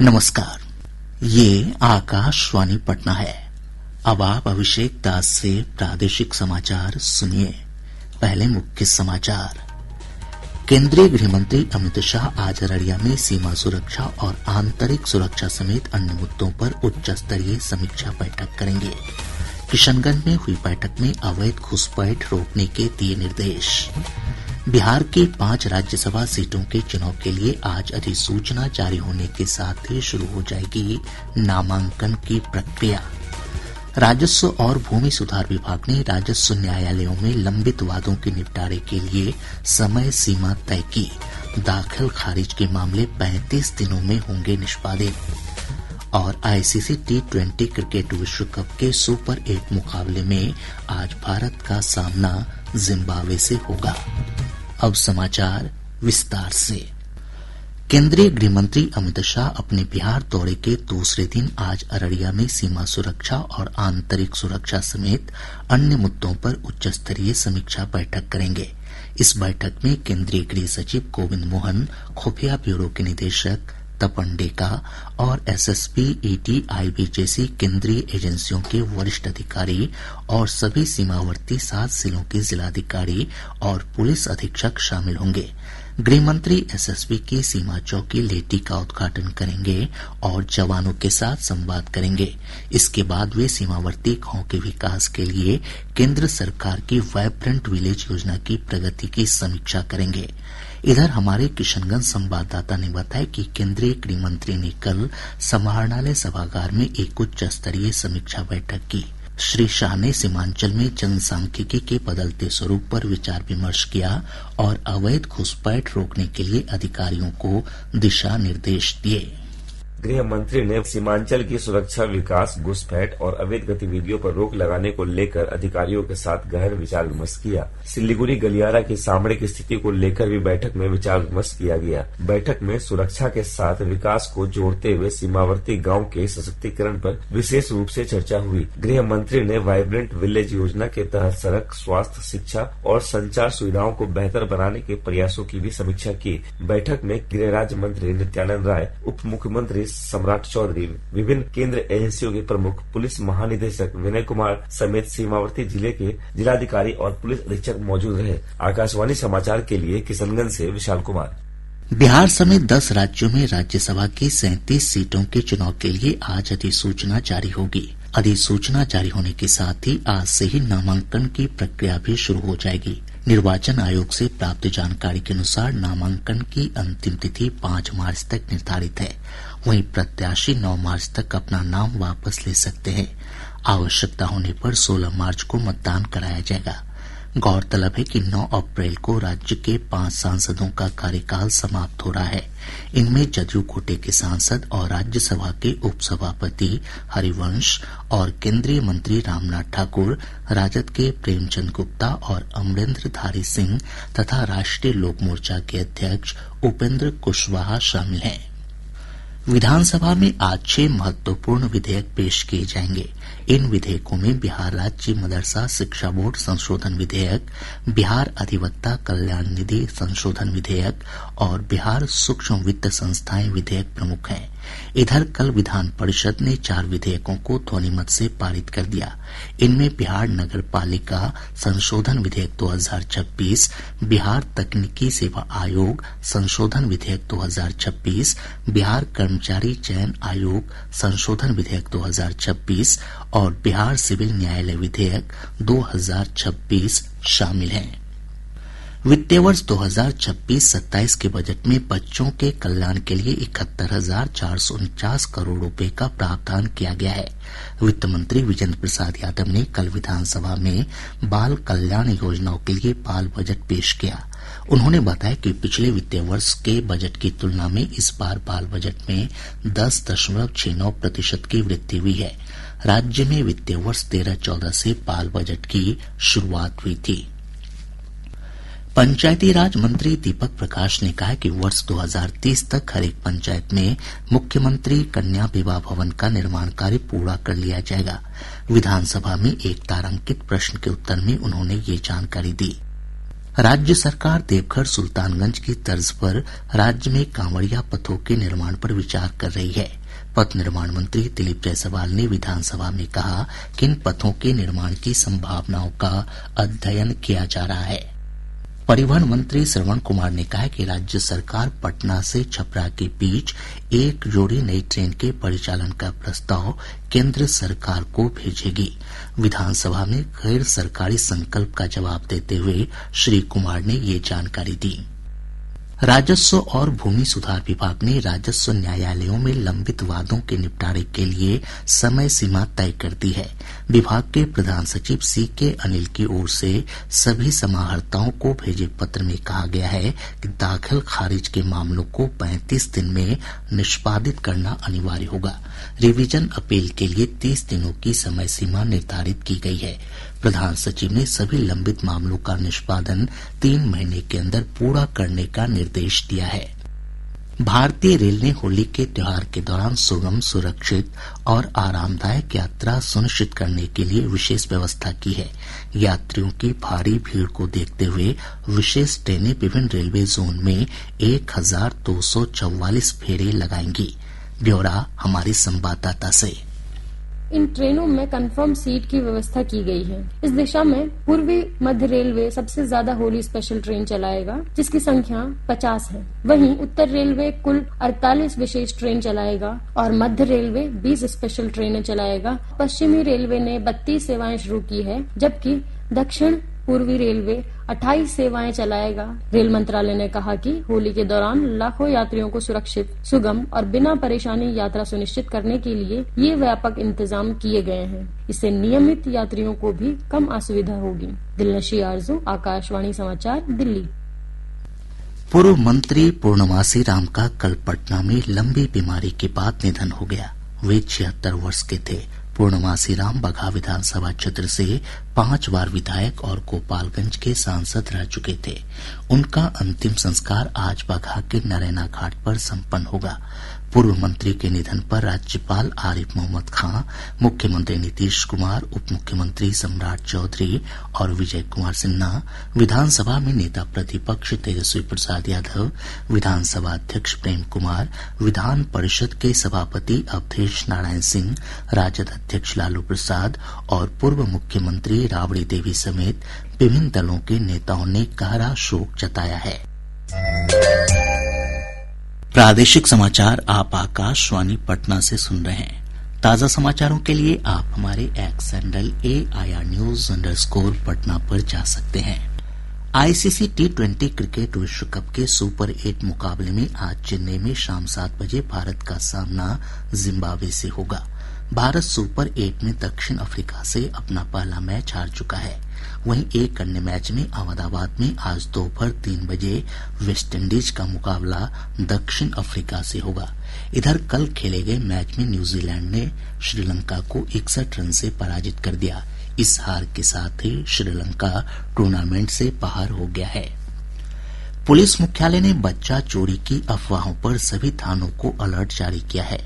नमस्कार, ये आकाशवाणी पटना है। अब आप अभिषेक दास से प्रादेशिक समाचार सुनिए। पहले मुख्य समाचार। केंद्रीय गृह मंत्री अमित शाह आज अररिया में सीमा सुरक्षा और आंतरिक सुरक्षा समेत अन्य मुद्दों पर उच्च स्तरीय समीक्षा बैठक करेंगे। किशनगंज में हुई बैठक में अवैध घुसपैठ रोकने के दिए निर्देश। बिहार की 5 राज्यसभा सीटों के चुनाव के लिए आज अधिसूचना जारी होने के साथ ही शुरू हो जाएगी नामांकन की प्रक्रिया। राजस्व और भूमि सुधार विभाग ने राजस्व न्यायालयों में लंबित वादों के निपटारे के लिए समय सीमा तय की। दाखिल खारिज के मामले 35 दिनों में होंगे निष्पादित। और आईसीसी T20 क्रिकेट विश्व कप के सुपर 8 मुकाबले में आज भारत का सामना जिम्बाब्वे से होगा। अब समाचार विस्तार से। केंद्रीय गृह मंत्री अमित शाह अपने बिहार दौरे के दूसरे दिन आज अररिया में सीमा सुरक्षा और आंतरिक सुरक्षा समेत अन्य मुद्दों पर उच्च स्तरीय समीक्षा बैठक करेंगे। इस बैठक में केंद्रीय गृह सचिव गोविंद मोहन, खुफिया ब्यूरो के निदेशक तपन डेका और एसएसपी, ईडी, आईबी जैसी केंद्रीय एजेंसियों के वरिष्ठ अधिकारी और सभी सीमावर्ती 7 जिलों के जिलाधिकारी और पुलिस अधीक्षक शामिल होंगे। गृह मंत्री एसएसबी की सीमा चौकी लेटी का उद्घाटन करेंगे और जवानों के साथ संवाद करेंगे। इसके बाद वे सीमावर्ती गांव के विकास के लिए केंद्र सरकार की वाइब्रेंट विलेज योजना की प्रगति की समीक्षा करेंगे। इधर हमारे किशनगंज संवाददाता ने बताया कि केंद्रीय गृह मंत्री ने कल समाहरणालय सभागार में एक उच्च स्तरीय समीक्षा बैठक की। श्री शाह ने सीमांचल में जनसांख्यिकी के बदलते स्वरूप पर विचार विमर्श किया और अवैध घुसपैठ रोकने के लिए अधिकारियों को दिशा निर्देश दिए। गृह मंत्री ने सीमांचल की सुरक्षा, विकास, घुसपैठ और अवैध गतिविधियों पर रोक लगाने को लेकर अधिकारियों के साथ गहन विचार विमर्श किया। सिल्लीगुड़ी गलियारा की सामरिक स्थिति को लेकर भी बैठक में विचार विमर्श किया गया। बैठक में सुरक्षा के साथ विकास को जोड़ते हुए सीमावर्ती गांव के सशक्तिकरण पर विशेष रूप से चर्चा हुई। गृह मंत्री ने वाइब्रेंट विलेज योजना के तहत सड़क, स्वास्थ्य, शिक्षा और संचार सुविधाओं को बेहतर बनाने के प्रयासों की भी समीक्षा की। बैठक में गृह राज्य मंत्री नित्यानंद राय, उप मुख्यमंत्री सम्राट चौधरी, विभिन्न केंद्र एजेंसियों के प्रमुख, पुलिस महानिदेशक विनय कुमार समेत सीमावर्ती जिले के जिलाधिकारी और पुलिस अधीक्षक मौजूद रहे। आकाशवाणी समाचार के लिए किशनगंज से विशाल कुमार। बिहार समेत 10 राज्यों में राज्यसभा की 37 सीटों के चुनाव के लिए आज अधिसूचना जारी होगी। अधिसूचना जारी होने के साथ ही आज से ही नामांकन की प्रक्रिया भी शुरू हो जाएगी। निर्वाचन आयोग से प्राप्त जानकारी के अनुसार नामांकन की अंतिम तिथि 5 मार्च तक निर्धारित है। वहीं प्रत्याशी 9 मार्च तक अपना नाम वापस ले सकते हैं। आवश्यकता होने पर 16 मार्च को मतदान कराया जाएगा। गौरतलब है कि 9 अप्रैल को राज्य के 5 सांसदों का कार्यकाल समाप्त हो रहा है। इनमें जदयू कोटे के सांसद और राज्यसभा के उपसभापति हरिवंश और केंद्रीय मंत्री रामनाथ ठाकुर, राजद के प्रेमचंद गुप्ता और अमरेंद्रधारी सिंह तथा राष्ट्रीय लोक मोर्चा के अध्यक्ष उपेंद्र कुशवाहा शामिल हैं। विधानसभा में आज 6 महत्वपूर्ण विधेयक पेश किए जाएंगे। इन विधेयकों में बिहार राज्य मदरसा शिक्षा बोर्ड संशोधन विधेयक, बिहार अधिवक्ता कल्याण निधि संशोधन विधेयक और बिहार सूक्ष्म वित्त संस्थाएं विधेयक प्रमुख हैं। इधर कल विधान परिषद ने 4 विधेयकों को ध्वनिमत से पारित कर दिया। इनमें बिहार नगर पालिका संशोधन विधेयक 2026, बिहार तकनीकी सेवा आयोग संशोधन विधेयक 2026, बिहार कर्मचारी चयन आयोग संशोधन विधेयक 2026 और बिहार सिविल न्यायालय विधेयक 2026 शामिल हैं। वित्तीय वर्ष 2026-27 के बजट में बच्चों के कल्याण के लिए 71,449 करोड़ रुपए का प्रावधान किया गया है। वित्त मंत्री विजेंद्र प्रसाद यादव ने कल विधानसभा में बाल कल्याण योजनाओं के लिए बाल बजट पेश किया। उन्होंने बताया कि पिछले वित्तीय वर्ष के बजट की तुलना में इस बार बाल बजट में 10.69% की वृद्धि हुई है। राज्य में वित्तीय वर्ष 13-14 से बाल बजट की शुरुआत हुई थी। पंचायती राज मंत्री दीपक प्रकाश ने कहा कि वर्ष 2030 तक हर एक पंचायत में मुख्यमंत्री कन्या विवाह भवन का निर्माण कार्य पूरा कर लिया जाएगा। विधानसभा में एक तारांकित प्रश्न के उत्तर में उन्होंने ये जानकारी दी। राज्य सरकार देवघर सुल्तानगंज की तर्ज पर राज्य में कांवड़िया पथों के निर्माण पर विचार कर रही है। पथ निर्माण मंत्री दिलीप जायसवाल ने विधानसभा में कहा कि इन पथों के निर्माण की संभावनाओं का अध्ययन किया जा रहा है। परिवहन मंत्री श्रवण कुमार ने कहा कि राज्य सरकार पटना से छपरा के बीच एक जोड़ी नई ट्रेन के परिचालन का प्रस्ताव केंद्र सरकार को भेजेगी। विधानसभा में गैर सरकारी संकल्प का जवाब देते हुए श्री कुमार ने ये जानकारी दी। राजस्व और भूमि सुधार विभाग ने राजस्व न्यायालयों में लंबित वादों के निपटारे के लिए समय सीमा तय कर दी है। विभाग के प्रधान सचिव C.K. अनिल की ओर से सभी समाहर्ताओं को भेजे पत्र में कहा गया है कि दाखिल खारिज के मामलों को 35 दिन में निष्पादित करना अनिवार्य होगा। रिवीजन अपील के लिए 30 दिनों की समय सीमा निर्धारित की गई है। प्रधान सचिव ने सभी लंबित मामलों का निष्पादन 3 महीने के अंदर पूरा करने का निर्देश दिया है। भारतीय रेल ने होली के त्योहार के दौरान सुगम, सुरक्षित और आरामदायक यात्रा सुनिश्चित करने के लिए विशेष व्यवस्था की है। यात्रियों की भारी भीड़ को देखते हुए विशेष ट्रेनें विभिन्न रेलवे जोन में 1244 फेरे लगाएंगी। ब्यौरा हमारे संवाददाता से। इन ट्रेनों में कंफर्म सीट की व्यवस्था की गई है। इस दिशा में पूर्वी मध्य रेलवे सबसे ज्यादा होली स्पेशल ट्रेन चलाएगा, जिसकी संख्या 50 है। वहीं उत्तर रेलवे कुल 48 विशेष ट्रेन चलाएगा और मध्य रेलवे 20 स्पेशल ट्रेनें चलाएगा। पश्चिमी रेलवे ने 32 सेवाएं शुरू की है, जबकि दक्षिण पूर्वी रेलवे 28 सेवाएं चलाएगा। रेल मंत्रालय ने कहा कि होली के दौरान लाखों यात्रियों को सुरक्षित, सुगम और बिना परेशानी यात्रा सुनिश्चित करने के लिए ये व्यापक इंतजाम किए गए हैं। इससे नियमित यात्रियों को भी कम असुविधा होगी। दिलनशी आरजू, आकाशवाणी समाचार, दिल्ली। पूर्व मंत्री पूर्णमासी राम का कल पटना में लंबी बीमारी के बाद निधन हो गया। वे 76 वर्ष के थे। पूर्णमासी राम बगहा विधानसभा क्षेत्र से 5 बार विधायक और गोपालगंज के सांसद रह चुके थे। उनका अंतिम संस्कार आज बगहा के नरैना घाट पर संपन्न होगा। पूर्व मंत्री के निधन पर राज्यपाल आरिफ मोहम्मद खां, मुख्यमंत्री नीतीश कुमार, उप मुख्यमंत्री सम्राट चौधरी और विजय कुमार सिन्हा, विधानसभा में नेता प्रतिपक्ष तेजस्वी प्रसाद यादव, विधानसभा अध्यक्ष प्रेम कुमार, विधान परिषद के सभापति अवधेश नारायण सिंह, राजद अध्यक्ष लालू प्रसाद और पूर्व मुख्यमंत्री राबड़ी देवी समेत विभिन्न दलों के नेताओं ने गहरा शोक जताया है। प्रादेशिक समाचार आप आकाशवाणी पटना से सुन रहे हैं। ताजा समाचारों के लिए आप हमारे x handle AIR News_ Patna पर जा सकते हैं। ICC T20 क्रिकेट विश्व कप के सुपर 8 मुकाबले में आज चेन्नई में शाम 7 बजे भारत का सामना जिम्बाब्वे से होगा। भारत सुपर 8 में दक्षिण अफ्रीका से अपना पहला मैच हार चुका है। वहीं एक अन्य मैच में अहमदाबाद में आज दोपहर 3 बजे वेस्टइंडीज का मुकाबला दक्षिण अफ्रीका से होगा। इधर कल खेले गए मैच में न्यूजीलैंड ने श्रीलंका को 61 रन से पराजित कर दिया। इस हार के साथ ही श्रीलंका टूर्नामेंट से बाहर हो गया है। पुलिस मुख्यालय ने बच्चा चोरी की अफवाहों पर सभी थानों को अलर्ट जारी किया है।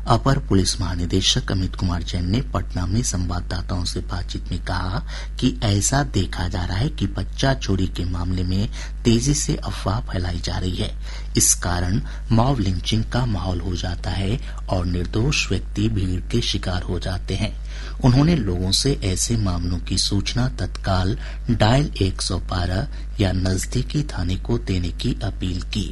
अपर पुलिस महानिदेशक अमित कुमार जैन ने पटना में संवाददाताओं से बातचीत में कहा कि ऐसा देखा जा रहा है कि बच्चा चोरी के मामले में तेजी से अफवाह फैलाई जा रही है। इस कारण मॉब लिंचिंग का माहौल हो जाता है और निर्दोष व्यक्ति भीड़ के शिकार हो जाते हैं। उन्होंने लोगों से ऐसे मामलों की सूचना तत्काल डायल 112 या नजदीकी थाने को देने की अपील की।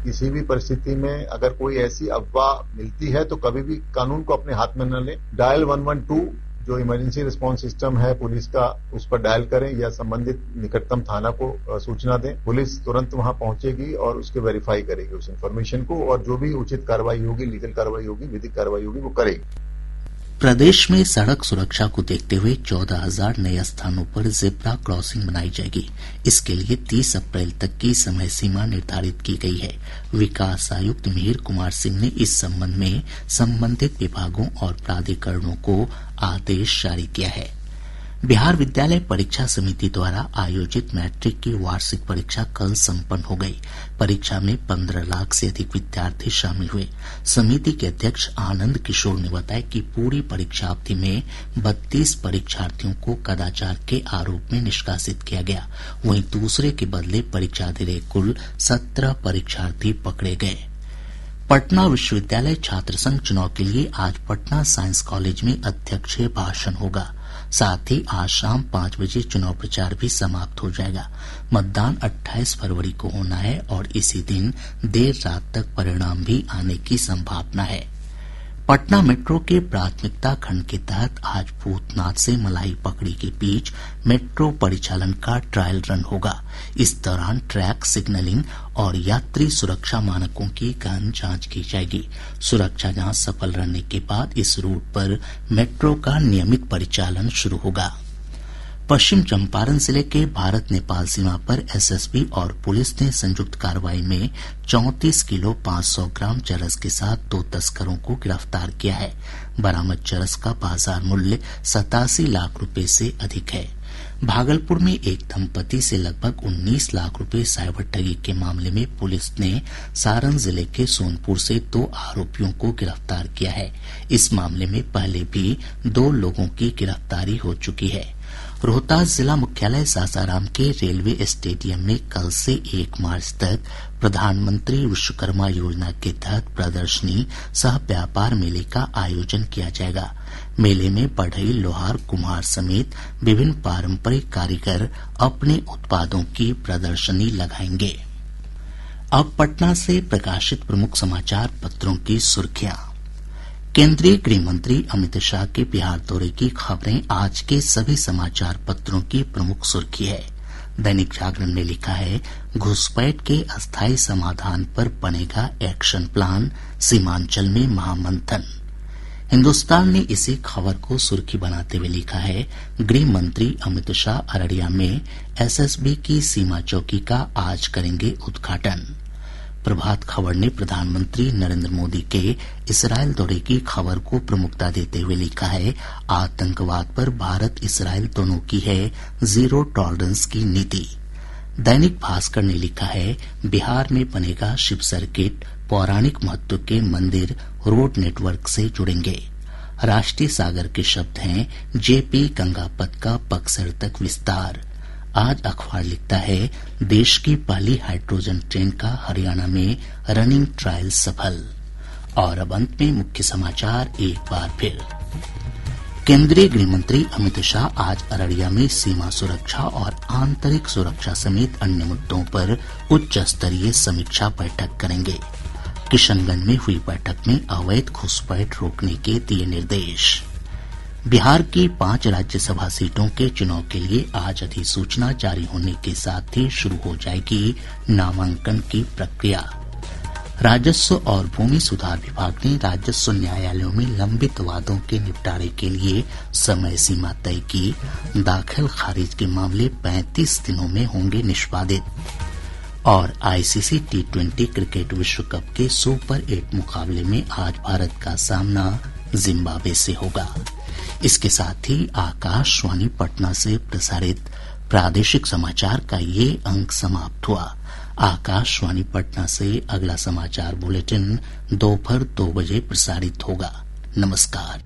किसी भी परिस्थिति में अगर कोई ऐसी अफवाह मिलती है तो कभी भी कानून को अपने हाथ में न लें। डायल 112 जो इमरजेंसी रिस्पांस सिस्टम है पुलिस का, उस पर डायल करें या संबंधित निकटतम थाना को सूचना दें। पुलिस तुरंत वहां पहुंचेगी और उसके वेरीफाई करेगी उस इन्फॉर्मेशन को, और जो भी उचित कार्रवाई होगी, लीगल कार्रवाई होगी, विधिक कार्रवाई होगी, वो करेगी। प्रदेश में सड़क सुरक्षा को देखते हुए 14,000 नए स्थानों पर जेब्रा क्रॉसिंग बनाई जाएगी। इसके लिए 30 अप्रैल तक की समय सीमा निर्धारित की गई है। विकास आयुक्त मिहिर कुमार सिंह ने इस संबंध में संबंधित विभागों और प्राधिकरणों को आदेश जारी किया है। बिहार विद्यालय परीक्षा समिति द्वारा आयोजित मैट्रिक की वार्षिक परीक्षा कल संपन्न हो गई। परीक्षा में 15 लाख से अधिक विद्यार्थी शामिल हुए। समिति के अध्यक्ष आनंद किशोर ने बताया कि पूरी परीक्षा अवधि में 32 परीक्षार्थियों को कदाचार के आरोप में निष्कासित किया गया। वहीं दूसरे के बदले परीक्षा दे रहे कुल 17 परीक्षार्थी पकड़े गए। पटना विश्वविद्यालय छात्र संघ चुनाव के लिए आज पटना साइंस कॉलेज में अध्यक्षीय भाषण होगा। साथ ही आज शाम 5 बजे चुनाव प्रचार भी समाप्त हो जाएगा। मतदान 28 फरवरी को होना है और इसी दिन देर रात तक परिणाम भी आने की संभावना है। पटना मेट्रो के प्राथमिकता खंड के तहत आज भूतनाथ से मलाई पकड़ी के बीच मेट्रो परिचालन का ट्रायल रन होगा। इस दौरान ट्रैक सिग्नलिंग और यात्री सुरक्षा मानकों की गहन जांच की जाएगी। सुरक्षा जांच सफल रहने के बाद इस रूट पर मेट्रो का नियमित परिचालन शुरू होगा। पश्चिम चंपारण जिले के भारत नेपाल सीमा पर एसएसबी और पुलिस ने संयुक्त कार्रवाई में 34 किलो 500 ग्राम चरस के साथ 2 तस्करों को गिरफ्तार किया है। बरामद चरस का बाजार मूल्य 87 लाख रुपए से अधिक है। भागलपुर में एक दंपति से लगभग 19 लाख रुपए साइबर ठगी के मामले में पुलिस ने सारण जिले के सोनपुर से 2 आरोपियों को गिरफ्तार किया है। इस मामले में पहले भी 2 लोगों की गिरफ्तारी हो चुकी है। रोहतास जिला मुख्यालय सासाराम के रेलवे स्टेडियम में कल से 1 मार्च तक प्रधानमंत्री विश्वकर्मा योजना के तहत प्रदर्शनी सह व्यापार मेले का आयोजन किया जाएगा। मेले में बढ़ई, लोहार, कुम्हार समेत विभिन्न पारंपरिक कारीगर अपने उत्पादों की प्रदर्शनी लगाएंगे। अब पटना से प्रकाशित प्रमुख समाचार पत्रों की सुर्खियां। केंद्रीय गृह मंत्री अमित शाह के बिहार दौरे की खबरें आज के सभी समाचार पत्रों की प्रमुख सुर्खी है। दैनिक जागरण ने लिखा है, घुसपैठ के अस्थायी समाधान पर बनेगा एक्शन प्लान, सीमांचल में महामंथन। हिन्दुस्तान ने इसी खबर को सुर्खी बनाते हुए लिखा है, गृह मंत्री अमित शाह अररिया में एसएसबी की सीमा चौकी का आज करेंगे उद्घाटन। प्रभात खबर ने प्रधानमंत्री नरेंद्र मोदी के इस्रायल दौरे की खबर को प्रमुखता देते हुए लिखा है, आतंकवाद पर भारत इस्रायल दोनों की है जीरो टॉलरेंस की नीति। दैनिक भास्कर ने लिखा है, बिहार में बनेगा शिव सर्किट, पौराणिक महत्व के मंदिर रोड नेटवर्क से जुड़ेंगे। राष्ट्रीय सागर के शब्द हैं, जेपी गंगा पथ का बक्सर तक विस्तार। आज अखबार लिखता है, देश की पहली हाइड्रोजन ट्रेन का हरियाणा में रनिंग ट्रायल सफल। और अब अंत में मुख्य समाचार एक बार फिर। केंद्रीय गृह मंत्री अमित शाह आज अररिया में सीमा सुरक्षा और आंतरिक सुरक्षा समेत अन्य मुद्दों पर उच्च स्तरीय समीक्षा बैठक करेंगे। किशनगंज में हुई बैठक में अवैध घुसपैठ रोकने के दिए निर्देश। बिहार की 5 राज्यसभा सीटों के चुनाव के लिए आज अधिसूचना जारी होने के साथ ही शुरू हो जाएगी नामांकन की प्रक्रिया। राजस्व और भूमि सुधार विभाग ने राजस्व न्यायालयों में लंबित वादों के निपटारे के लिए समय सीमा तय की। दाखिल खारिज के मामले 35 दिनों में होंगे निष्पादित। और आईसीसी T20 क्रिकेट विश्व कप के सुपर 8 मुकाबले में आज भारत का सामना जिम्बाब्वे से होगा। इसके साथ ही आकाशवाणी पटना से प्रसारित प्रादेशिक समाचार का ये अंक समाप्त हुआ। आकाशवाणी पटना से अगला समाचार बुलेटिन दोपहर 2 बजे प्रसारित होगा। नमस्कार।